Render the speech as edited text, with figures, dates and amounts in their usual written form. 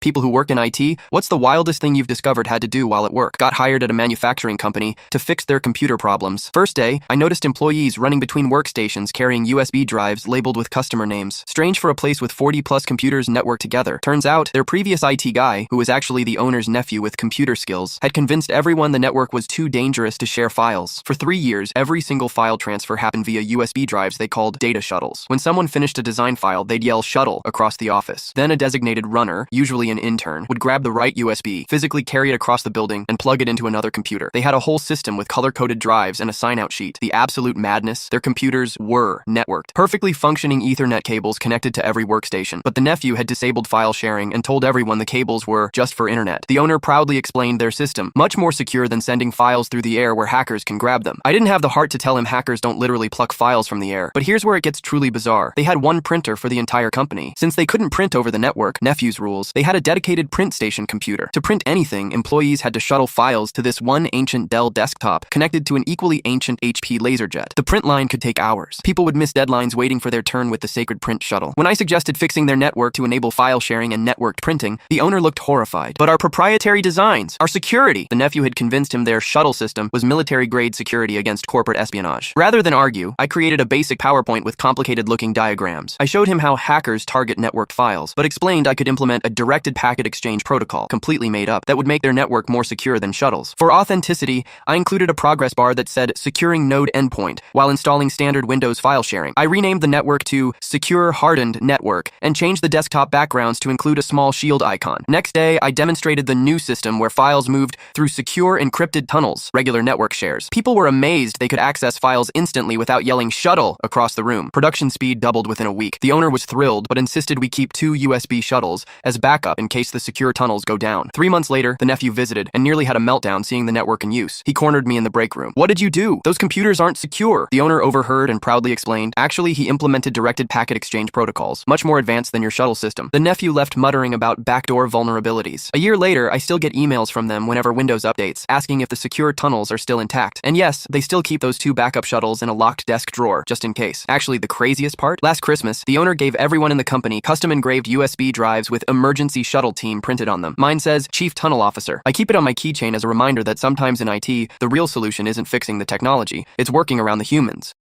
People who work in IT, what's the wildest thing you've discovered had to do while at work? Got hired at a manufacturing company to fix their computer problems. First day, I noticed employees running between workstations carrying USB drives labeled with customer names. Strange for a place with 40+ computers networked together. Turns out, their previous IT guy, who was actually the owner's nephew with computer skills, had convinced everyone the network was too dangerous to share files. For 3 years, every single file transfer happened via USB drives they called data shuttles. When someone finished a design file, they'd yell "shuttle" across the office. Then a designated runner, usually an intern, would grab the right USB, physically carry it across the building, and plug it into another computer. They had a whole system with color-coded drives and a sign-out sheet. The absolute madness, their computers were networked. Perfectly functioning Ethernet cables connected to every workstation. But the nephew had disabled file sharing and told everyone the cables were just for internet. The owner proudly explained their system, much more secure than sending files through the air where hackers can grab them. I didn't have the heart to tell him hackers don't literally pluck files from the air. But here's where it gets truly bizarre. They had one printer for the entire company. Since they couldn't print over the network, nephew's rules, they had a dedicated print station computer. To print anything, employees had to shuttle files to this one ancient Dell desktop connected to an equally ancient HP LaserJet. The print line could take hours. People would miss deadlines waiting for their turn with the sacred print shuttle. When I suggested fixing their network to enable file sharing and networked printing, the owner looked horrified. But our proprietary designs, our security, the nephew had convinced him their shuttle system was military-grade security against corporate espionage. Rather than argue, I created a basic PowerPoint with complicated-looking diagrams. I showed him how hackers target networked files, but explained I could implement a directed packet exchange protocol, completely made up, that would make their network more secure than shuttles. For authenticity, I included a progress bar that said Securing Node Endpoint while installing standard Windows file sharing. I renamed the network to Secure Hardened Network and changed the desktop backgrounds to include a small shield icon. Next day, I demonstrated the new system where files moved through secure encrypted tunnels, regular network shares. People were amazed they could access files instantly without yelling "shuttle" across the room. Production speed doubled within a week. The owner was thrilled, but insisted we keep 2 USB shuttles as backup in case the secure tunnels go down. 3 months later, the nephew visited and nearly had a meltdown seeing the network in use. He cornered me in the break room. "What did you do? Those computers aren't secure." The owner overheard and proudly explained, "Actually, he implemented directed packet exchange protocols, much more advanced than your shuttle system." The nephew left muttering about backdoor vulnerabilities. A year later, I still get emails from them whenever Windows updates, asking if the secure tunnels are still intact. And yes, they still keep those 2 backup shuttles in a locked desk drawer, just in case. Actually, the craziest part? Last Christmas, the owner gave everyone in the company custom-engraved USB drives with "Emergency Shuttle Team" printed on them. Mine says Chief Tunnel Officer. I keep it on my keychain as a reminder that sometimes in IT, the real solution isn't fixing the technology, it's working around the humans.